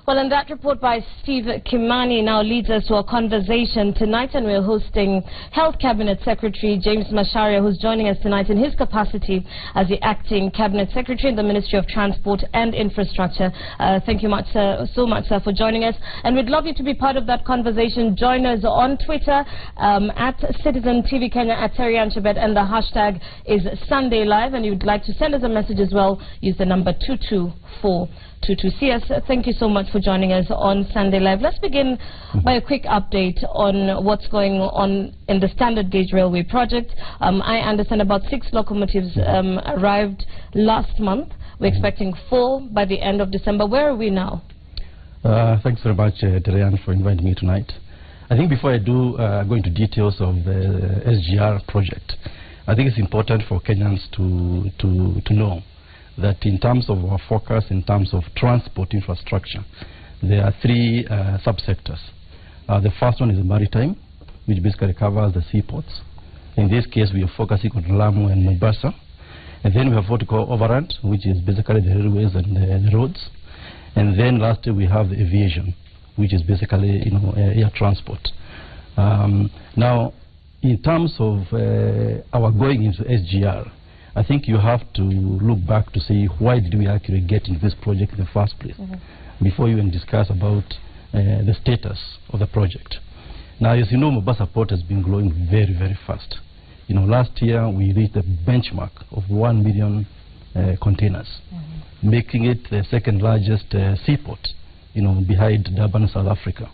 Well, and that report by Steve Kimani now leads us to a conversation tonight, and we're hosting Health Cabinet Secretary James Macharia, who's joining us tonight in his capacity as the Acting Cabinet Secretary in the Ministry of Transport and Infrastructure. Thank you so much, sir, for joining us. And we'd love you to be part of that conversation. Join us on Twitter at Citizen TV Kenya, at Terry Anchebet, and the hashtag is Sunday Live. And you'd like to send us a message as well, use the number 22422. CS, thank you so much for joining us on Sunday Live. Let's begin by a quick update on what's going on in the standard gauge railway project. I understand about 6 locomotives arrived last month. We're expecting 4 by the end of December. Where are we now? Thanks very much, Terian, for inviting me tonight. I think before I do go into details of the SGR project, I think it's important for Kenyans to know that in terms of our focus, in terms of transport infrastructure, there are 3 subsectors. The first one is maritime, which basically covers the seaports. In this case, we are focusing on Lamu and Mombasa. And then we have what we call overland, which is basically the railways and the roads. And then lastly, we have the aviation, which is basically, air transport. Now, in terms of our going into SGR, I think you have to look back to see why did we actually get into this project in the first place, before you even discuss about the status of the project. Now, as you know, Mombasa Port has been growing very, very fast. Last year we reached a benchmark of 1 million containers, making it the second largest seaport, behind Durban, South Africa.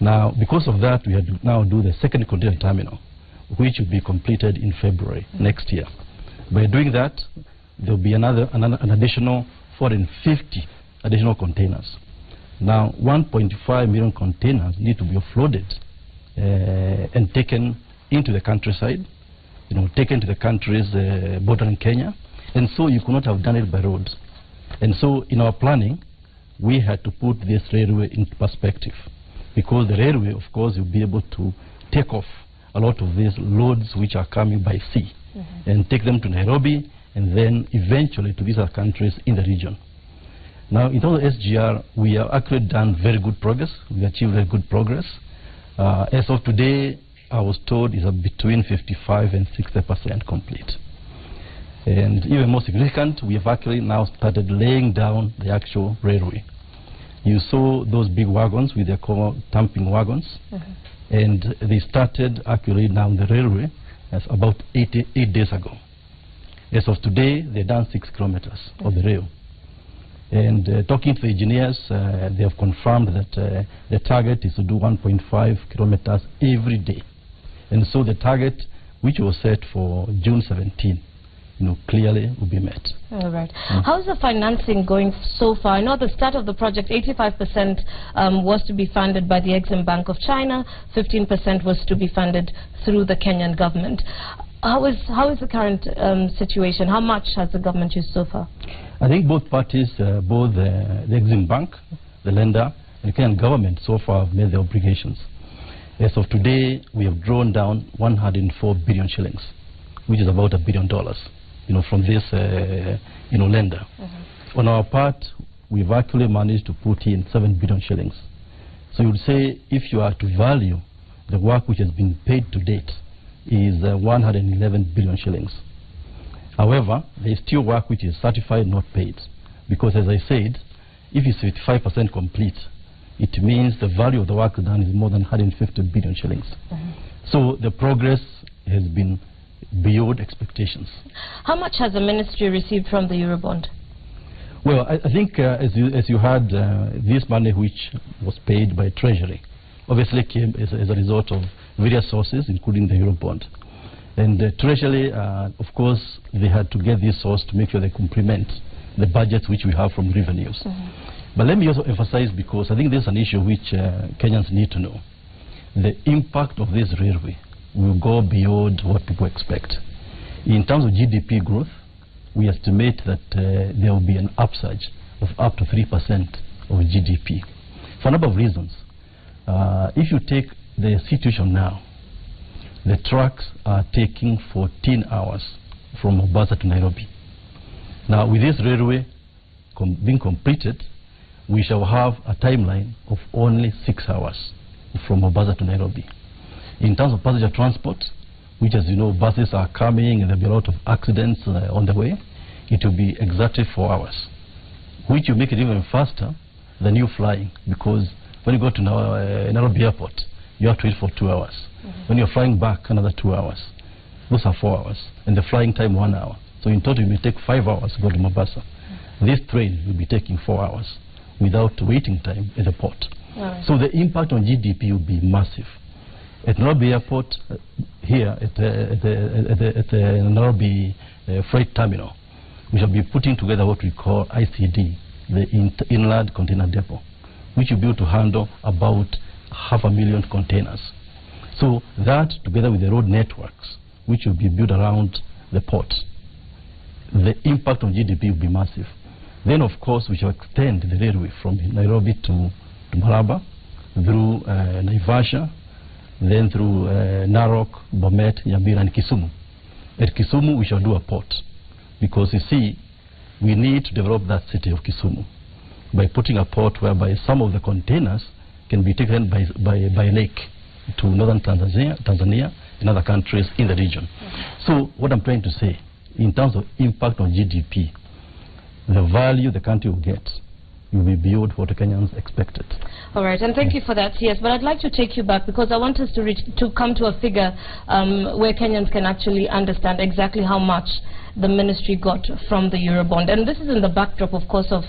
Now, because of that, we had to now do the second container terminal, which will be completed in February next year. By doing that, there will be an additional 450 additional containers. Now, 1.5 million containers need to be offloaded and taken into the countryside, taken to the country's border in Kenya, and so you could not have done it by roads. And so, in our planning, we had to put this railway into perspective, because the railway, of course, will be able to take off a lot of these loads which are coming by sea, and take them to Nairobi, and then eventually to these other countries in the region. Now, in terms of SGR, we have actually done very good progress. We achieved very good progress. As of today, I was told is between 55 and 60% complete. And even more significant, we have actually now started laying down the actual railway. You saw those big wagons with their dumping wagons, and they started actually down the railway as about 8 days ago. As of today, they've done 6 kilometers of the rail. And talking to the engineers, they have confirmed that the target is to do 1.5 kilometers every day. And so the target, which was set for June 17, clearly will be met. All right. How's the financing going so far? I know at the start of the project, 85% was to be funded by the Exim Bank of China, 15% was to be funded through the Kenyan government. How is the current situation? How much has the government used so far? I think both parties, both the Exim Bank, the lender, and the Kenyan government so far have made their obligations. As of today, we have drawn down 104 billion shillings, which is about $1 billion. From this, lender. On our part, we've actually managed to put in 7 billion shillings. So you would say, if you are to value the work which has been paid to date, is 111 billion shillings. However, there is still work which is certified, not paid. Because as I said, if it's 55% complete, it means the value of the work done is more than 150 billion shillings. So the progress has been beyond expectations. How much has the ministry received from the Eurobond? Well, I think as you heard, this money which was paid by Treasury obviously came as a result of various sources, including the Eurobond. And Treasury, of course, they had to get this source to make sure they complement the budget which we have from revenues. But let me also emphasize, because I think this is an issue which Kenyans need to know. The impact of this railway will go beyond what people expect. In terms of GDP growth, we estimate that there will be an upsurge of up to 3% of GDP, for a number of reasons. If you take the situation now, the trucks are taking 14 hours from Mombasa to Nairobi. Now, with this railway being completed, we shall have a timeline of only 6 hours from Mombasa to Nairobi. In terms of passenger transport, which, as you know, buses are coming and there'll be a lot of accidents on the way, it will be exactly 4 hours, which will make it even faster than you flying, because when you go to Nairobi airport, you have to wait for 2 hours. When you're flying back, another 2 hours. Those are 4 hours, and the flying time 1 hour. So in total, it may take 5 hours to go to Mombasa. This train will be taking 4 hours without waiting time at the port. So the impact on GDP will be massive. At Nairobi airport, here at the Nairobi freight terminal, we shall be putting together what we call ICD, the Inland Container Depot, which will be able to handle about 500,000 containers. So that, together with the road networks, which will be built around the port, the impact on GDP will be massive. Then, of course, we shall extend the railway from Nairobi to Malaba, through Naivasha, then through Narok, Bomet, Nyamira, and Kisumu. At Kisumu, we shall do a port, because you see, we need to develop that city of Kisumu by putting a port whereby some of the containers can be taken by lake to northern Tanzania and other countries in the region. So what I'm trying to say, in terms of impact on GDP, the value the country will get will be beyond what the Kenyans expected. All right, and thank you for that, yes. But I'd like to take you back, because I want us to come to a figure where Kenyans can actually understand exactly how much the ministry got from the Eurobond. And this is in the backdrop, of course, of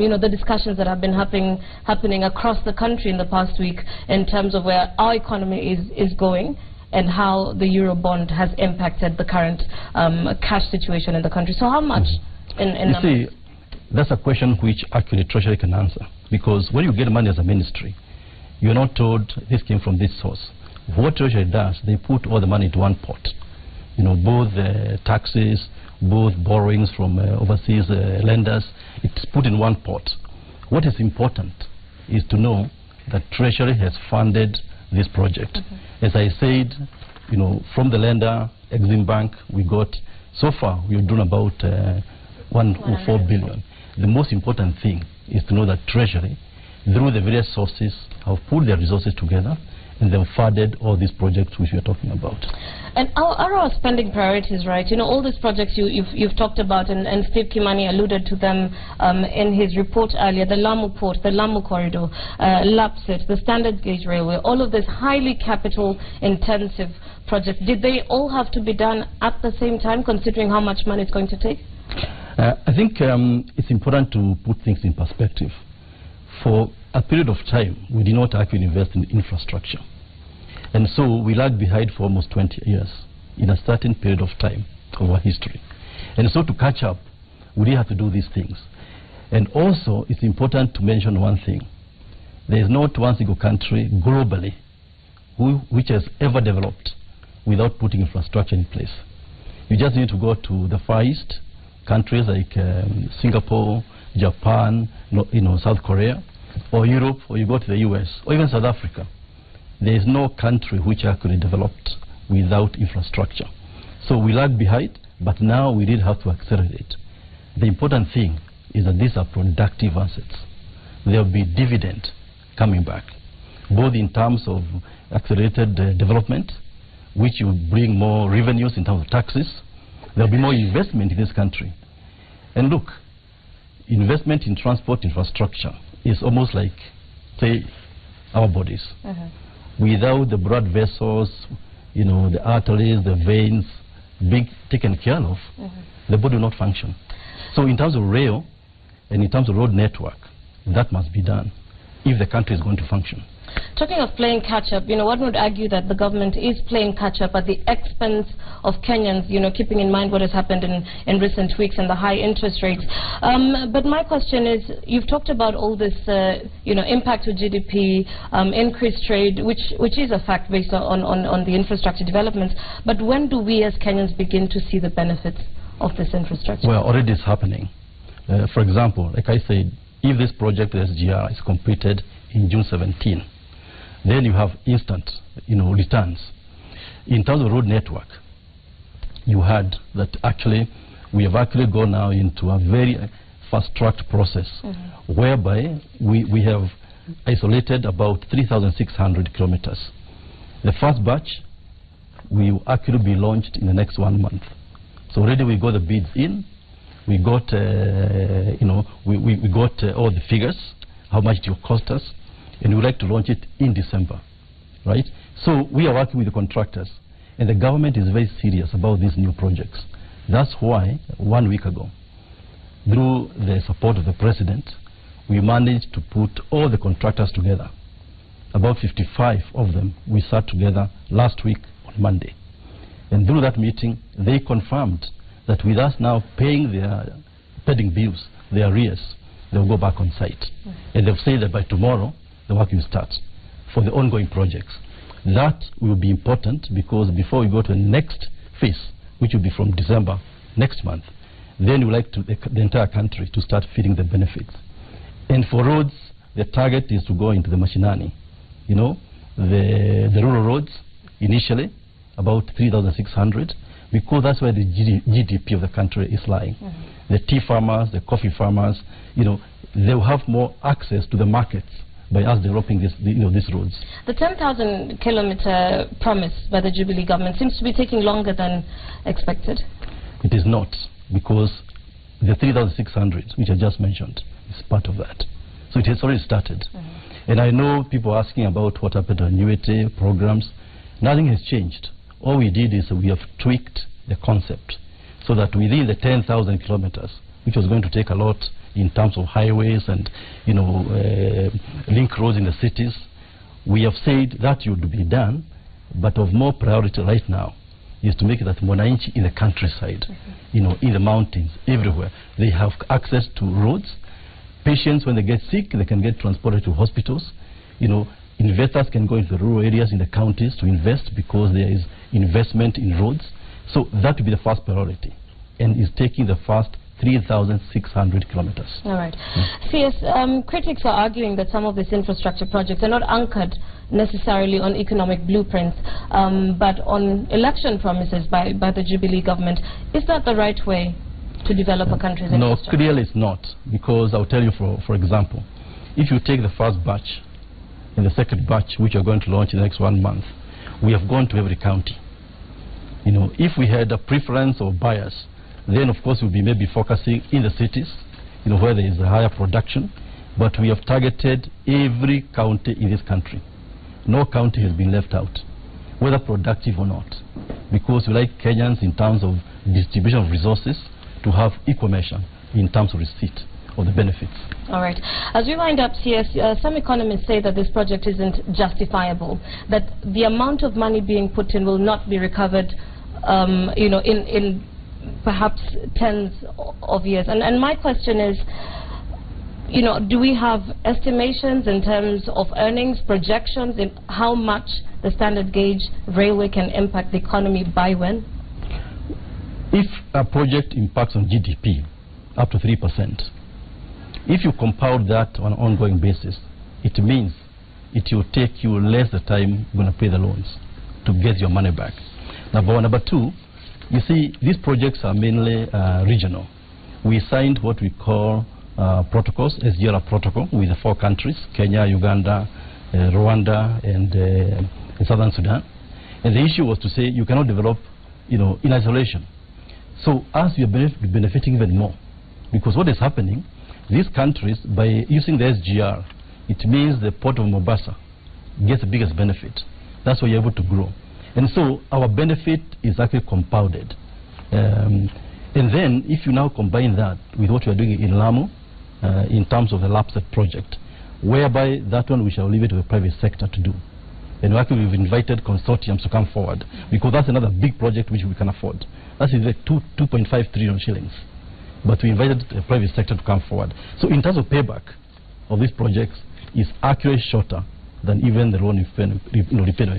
you know, the discussions that have been happening across the country in the past week in terms of where our economy is going and how the Eurobond has impacted the current cash situation in the country. So how much in numbers? You see, that's a question which actually Treasury can answer, because when you get money as a ministry, you're not told this came from this source. What Treasury does, they put all the money into one pot. You know, both taxes, both borrowings from overseas lenders, it's put in one pot. What is important is to know that Treasury has funded this project. As I said, you know, from the lender, Exim Bank, we got, so far, we've done about 104 billion. The most important thing is to know that Treasury, through the various sources, have put their resources together and then funded all these projects which we are talking about. And are our spending priorities right? You know, all these projects you've talked about, and Steve Kimani alluded to them in his report earlier, the Lamu Port, the Lamu Corridor, Lapsit, the Standard Gauge Railway, all of this highly capital-intensive projects. Did they all have to be done at the same time, considering how much money it's going to take? I think it's important to put things in perspective. For a period of time, we did not actually invest in infrastructure. And so we lagged behind for almost 20 years in a certain period of time of our history. And so to catch up, we did have to do these things. And also, it's important to mention one thing. There is not one single country globally which has ever developed without putting infrastructure in place. You just need to go to the Far East, countries like Singapore, Japan, you know, South Korea, or Europe, or you go to the US, or even South Africa. There is no country which actually developed without infrastructure. So we lag behind, but now we did have to accelerate. The important thing is that these are productive assets. There will be dividend coming back, both in terms of accelerated development, which will bring more revenues in terms of taxes. There will be more investment in this country. And look, investment in transport infrastructure is almost like, say, our bodies. Without the blood vessels, you know, the arteries, the veins being taken care of, the body will not function. So in terms of rail and in terms of road network, that must be done if the country is going to function. Talking of playing catch-up, you know, one would argue that the government is playing catch-up at the expense of Kenyans, you know, keeping in mind what has happened in recent weeks and the high interest rates. But my question is, you've talked about all this, you know, impact to GDP, increased trade, which is a fact based on the infrastructure developments. But when do we as Kenyans begin to see the benefits of this infrastructure? Well, already it's happening. For example, like I said, if this project, the SGR, is completed in June 17, then you have instant, you know, returns. In terms of road network, you heard that actually we have actually gone now into a very fast-tracked process whereby we have isolated about 3,600 kilometers. The first batch will actually be launched in the next 1 month. So already we got the bids in. We got, we got all the figures, how much it will cost us, and we would like to launch it in December, right? So we are working with the contractors, and the government is very serious about these new projects. That's why 1 week ago, through the support of the president, we managed to put all the contractors together. About 55 of them we sat together last week on Monday. And through that meeting, they confirmed that with us now paying their pending bills, their arrears, they'll go back on site. And they've said that by tomorrow, the work will start for the ongoing projects. That will be important because before we go to the next phase, which will be from December next month, then we would like to, the entire country to start feeding the benefits. And for roads, the target is to go into the mashinani. You know, the rural roads, initially, about 3,600, because that's where the GDP of the country is lying. The tea farmers, the coffee farmers, you know, they will have more access to the markets by us developing this, these roads. The 10,000 kilometer promise by the Jubilee government seems to be taking longer than expected. It is not, because the 3,600, which I just mentioned, is part of that. So it has already started. And I know people asking about what happened to annuity programs. Nothing has changed. All we did is we have tweaked the concept so that within the 10,000 kilometers, which was going to take a lot in terms of highways and, link roads in the cities, we have said that would be done, but of more priority right now is to make it that Mwananchi in the countryside, in the mountains, everywhere, they have access to roads. Patients, when they get sick, they can get transported to hospitals. Investors can go into the rural areas in the counties to invest because there is investment in roads. So that will be the first priority, and is taking the first 3,600 kilometers. All right. CS, critics are arguing that some of these infrastructure projects are not anchored necessarily on economic blueprints, but on election promises by the Jubilee government. Is that the right way to develop a country's infrastructure? No, clearly it's not, because I'll tell you, for example, if you take the first batch and the second batch, which are going to launch in the next 1 month, we have gone to every county. If we had a preference or bias, then of course we'll be maybe focusing in the cities, where there is a higher production, but we have targeted every county in this country. No county has been left out, whether productive or not, because we like Kenyans in terms of distribution of resources to have equal measure in terms of receipt of the benefits. All right. As we wind up, CS, some economists say that this project isn't justifiable, that the amount of money being put in will not be recovered, in perhaps tens of years. And my question is, do we have estimations in terms of earnings, projections in how much the standard gauge railway can impact the economy by when? If a project impacts on GDP up to 3%, if you compound that on an ongoing basis, it means it will take you less the time you're going to pay the loans to get your money back. Number one. Number two, you see, these projects are mainly regional. We signed what we call protocols, SGR protocol, with the 4 countries, Kenya, Uganda, Rwanda, and Southern Sudan. And the issue was to say you cannot develop, in isolation. So us, we are benefiting even more. Because what is happening, these countries, by using the SGR, it means the port of Mombasa gets the biggest benefit. That's why you're able to grow. And so our benefit is actually compounded. And then if you now combine that with what we are doing in Lamu, in terms of the LAPSET project, whereby that one we shall leave it to the private sector to do. And actually we've invited consortiums to come forward, because that's another big project which we can afford. That is like 2.5 trillion shillings. But we invited the private sector to come forward. So in terms of payback of these projects, is actually shorter than even the loan repayment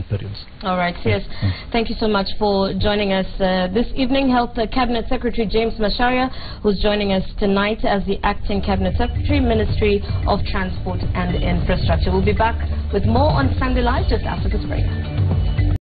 periods. All right, yes. Thank you so much for joining us this evening. Health Cabinet Secretary James Macharia, who's joining us tonight as the Acting Cabinet Secretary, Ministry of Transport and Infrastructure. We'll be back with more on Sunday Live just after this break.